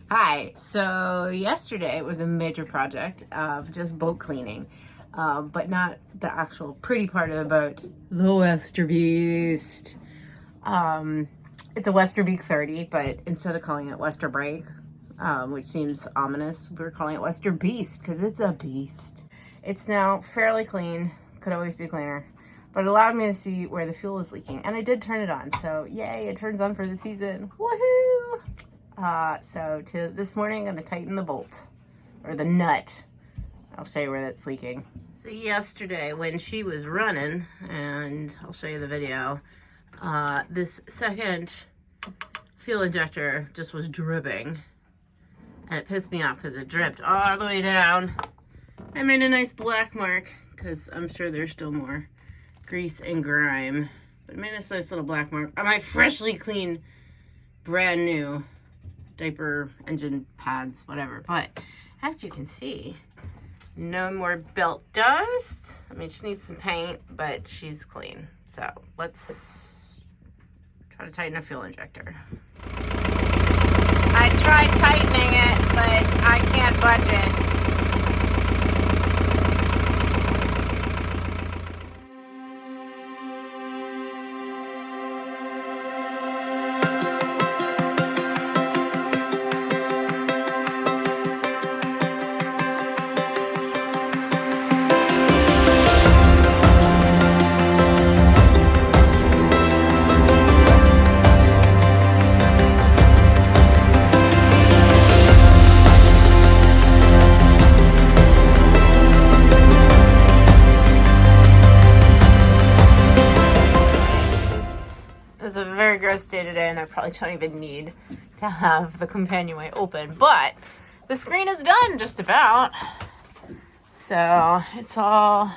Hi, so yesterday was a major project of just boat cleaning, but not the actual pretty part of the boat, the Westerbeke. It's a Westerbeke 30, but instead of calling it Westerbeke, which seems ominous, we're calling it Westerbeest because it's a beast. It's now fairly clean, could always be cleaner, but it allowed me to see where the fuel is leaking, and I did turn it on, so yay, it turns on for the season, woohoo! So this morning, I'm going to tighten the bolt, or the nut. I'll show you where that's leaking. So yesterday, when she was running, and I'll show you the video, this second fuel injector just was dripping, and it pissed me off because it dripped all the way down. I made a nice black mark, because I'm sure there's still more grease and grime, but I made a nice little black mark on my freshly clean, brand new diaper, engine pads, whatever. But as you can see, no more belt dust. I mean, she needs some paint, but she's clean. So let's try to tighten a fuel injector. I tried tightening it, but I can't budge it. It's a very gross day today, and I probably don't even need to have the companionway open, but the screen is done just about. So it's all,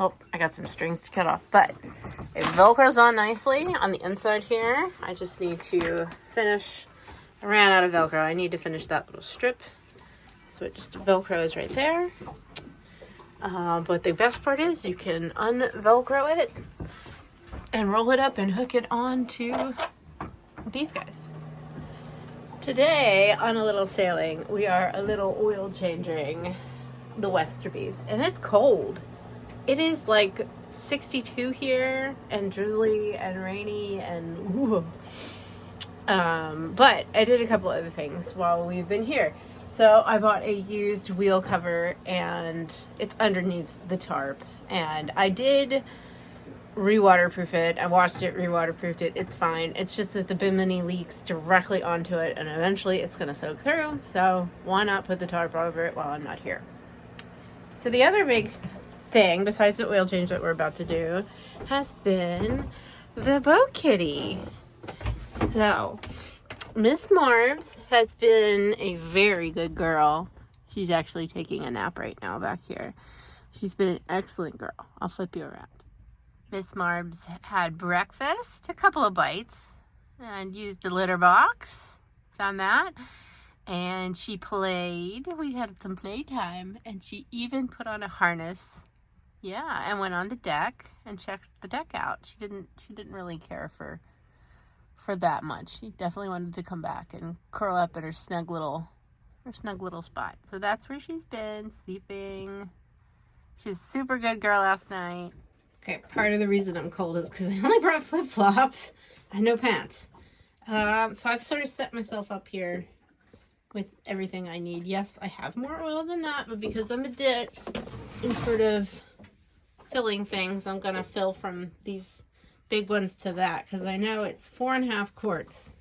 oh, I got some strings to cut off, but it velcros on nicely on the inside here. I just need to finish, I ran out of Velcro. I need to finish that little strip. So it just velcros right there. But the best part is you can unvelcro it and roll it up and hook it onto these guys. Today, on a little sailing, we are a little oil changing the Westerbeke, and it's cold. It is like 62 here, and drizzly and rainy, and but I did a couple other things while we've been here. So I bought a used wheel cover, and it's underneath the tarp, and I did re-waterproof it. I washed it, re-waterproofed it. It's fine. It's just that the bimini leaks directly onto it, and eventually it's going to soak through. So why not put the tarp over it while I'm not here? So the other big thing, besides the oil change that we're about to do, has been the boat kitty. So Miss Marbs has been a very good girl. She's actually taking a nap right now back here. She's been an excellent girl. I'll flip you around. Miss Marbs had breakfast, a couple of bites, and used the litter box. Found that. And she played. We had some playtime. And she even put on a harness. Yeah, and went on the deck and checked the deck out. She didn't really care for that much. She definitely wanted to come back and curl up in her snug little spot. So that's where she's been, sleeping. She's a super good girl last night. Okay, part of the reason I'm cold is because I only brought flip-flops and no pants. So I've sort of set myself up here with everything I need. Yes, I have more oil than that, but because I'm a ditz in sort of filling things, I'm going to fill from these big ones to that, because I know it's 4.5 quarts,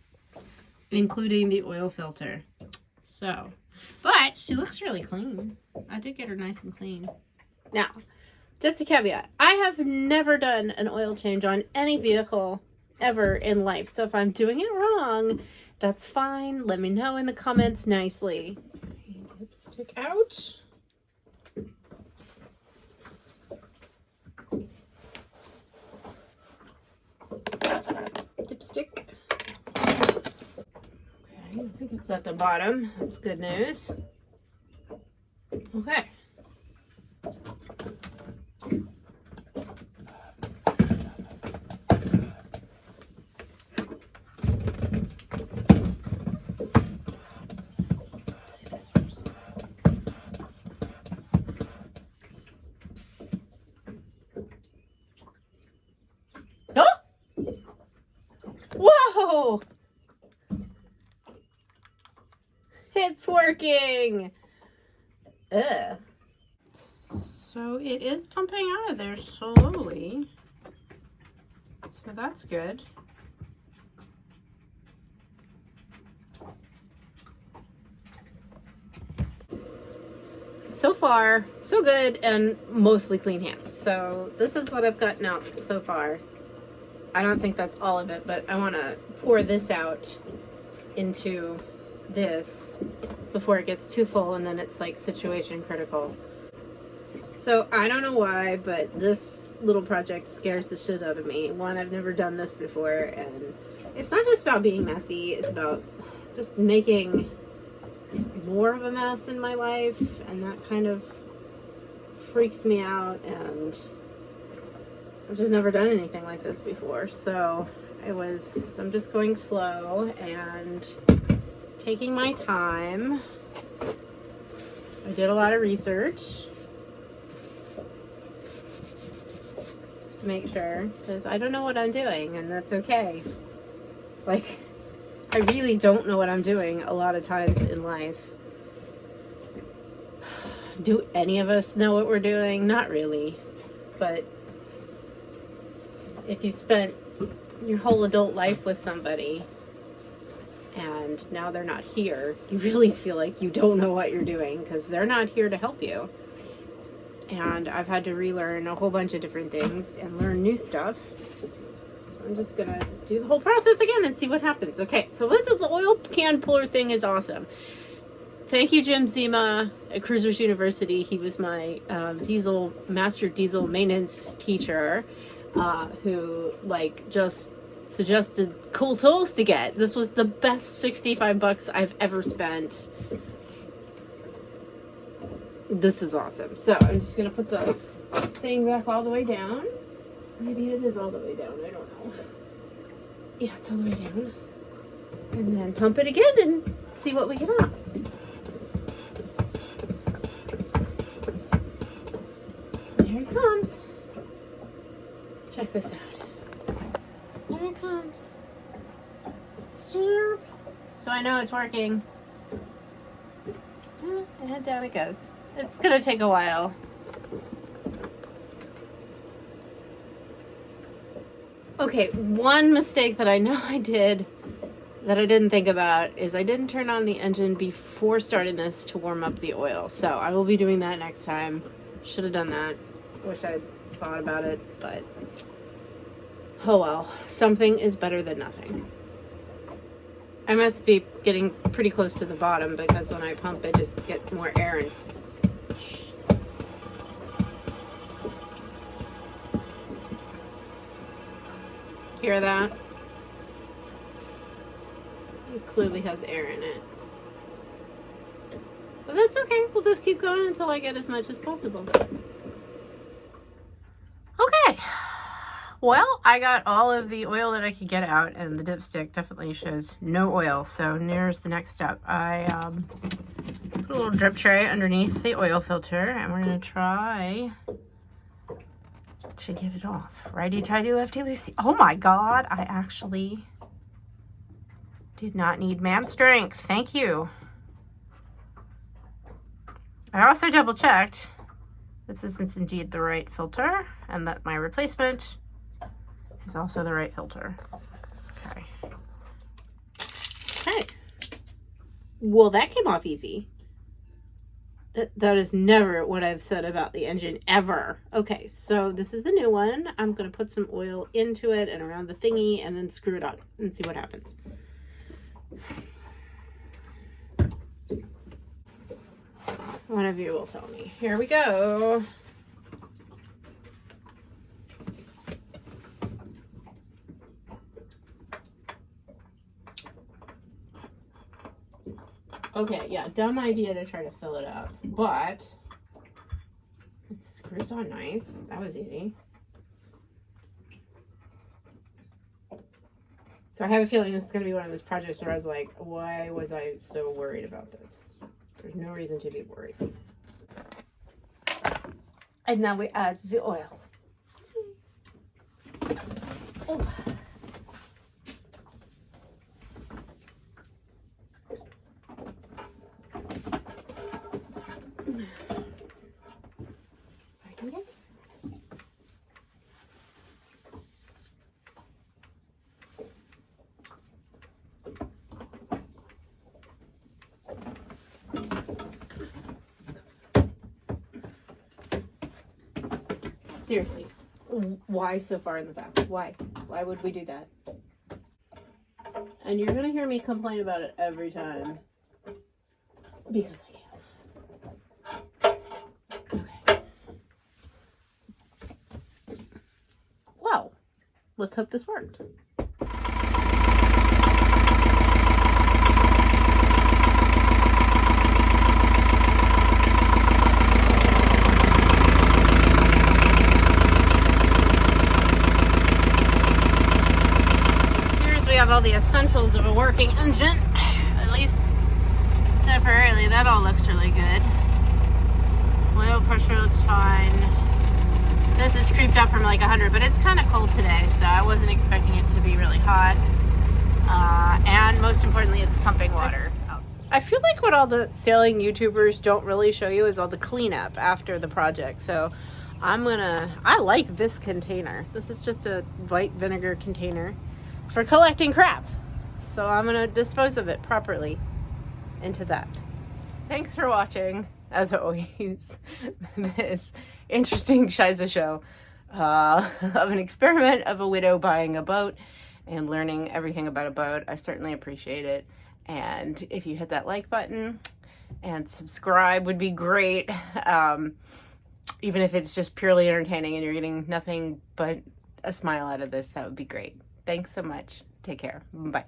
including the oil filter. So, but she looks really clean. I did get her nice and clean. Now, just a caveat, I have never done an oil change on any vehicle ever in life. So if I'm doing it wrong, that's fine. Let me know in the comments nicely. Dipstick out. Dipstick. Okay, I think it's at the bottom. That's good news. Okay. It's working! Ugh. So it is pumping out of there slowly. So that's good. So far, so good, and mostly clean hands. So this is what I've gotten out so far. I don't think that's all of it, but I want to pour this out into this before it gets too full, and then it's like situation critical. So I don't know why, but this little project scares the shit out of me. One, I've never done this before, and it's not just about being messy, it's about just making more of a mess in my life, and that kind of freaks me out, and I've just never done anything like this before. So I'm just going slow and taking my time. I did a lot of research just to make sure, because I don't know what I'm doing, and that's okay. Like, I really don't know what I'm doing a lot of times in life. Do any of us know what we're doing? Not really. But if you spent your whole adult life with somebody and now they're not here, you really feel like you don't know what you're doing because they're not here to help you. And I've had to relearn a whole bunch of different things and learn new stuff. So I'm just gonna do the whole process again and see what happens. Okay, so this oil can puller thing is awesome. Thank you, Jim Zima at Cruisers University. He was my master diesel maintenance teacher, who just suggested cool tools to get. This was the best 65 bucks I've ever spent. This is awesome. So I'm just gonna put the thing back all the way down. Maybe it is all the way down, I don't know. Yeah, it's all the way down. And then pump it again and see what we get out. Here it comes. Check this out. There it comes. So I know it's working. And down it goes. It's gonna take a while. Okay, one mistake that I know I did that I didn't think about is I didn't turn on the engine before starting this to warm up the oil. So I will be doing that next time. Should have done that. Wish I'd thought about it, but oh well. Something is better than nothing. I must be getting pretty close to the bottom because when I pump it just gets more air and hear that? It clearly has air in it. But that's okay. We'll just keep going until I get as much as possible. Okay. Well, I got all of the oil that I could get out, and the dipstick definitely shows no oil. So here's the next step. I put a little drip tray underneath the oil filter, and we're going to try to get it off. Righty-tighty, lefty-loosey. Oh my God, I actually did not need man strength. Thank you. I also double-checked this is indeed the right filter, and that my replacement is also the right filter. Okay. Okay. Well, that came off easy. That is never what I've said about the engine, ever. Okay, so this is the new one. I'm going to put some oil into it and around the thingy and then screw it on and see what happens. One of you will tell me. Here we go. Okay, yeah, dumb idea to try to fill it up, but it screws on nice. That was easy. So I have a feeling this is going to be one of those projects where I was like, why was I so worried about this? There's no reason to be worried. And now we add the oil. Oh. Seriously, why so far in the back? Why? Why would we do that? And you're gonna hear me complain about it every time. Because I can. Okay. Well, let's hope this worked. We have all the essentials of a working engine, at least temporarily. That all looks really good. Oil pressure looks fine. This is creeped up from like 100, but it's kind of cold today, so I wasn't expecting it to be really hot. And most importantly, it's pumping water. I feel like what all the sailing YouTubers don't really show you is all the cleanup after the project. So I like this container. This is just a white vinegar container for collecting crap. So I'm gonna dispose of it properly into that. Thanks for watching, as always, this interesting Shiza show of an experiment of a widow buying a boat and learning everything about a boat. I certainly appreciate it. And if you hit that like button and subscribe would be great. Even if it's just purely entertaining and you're getting nothing but a smile out of this, that would be great. Thanks so much. Take care. Bye.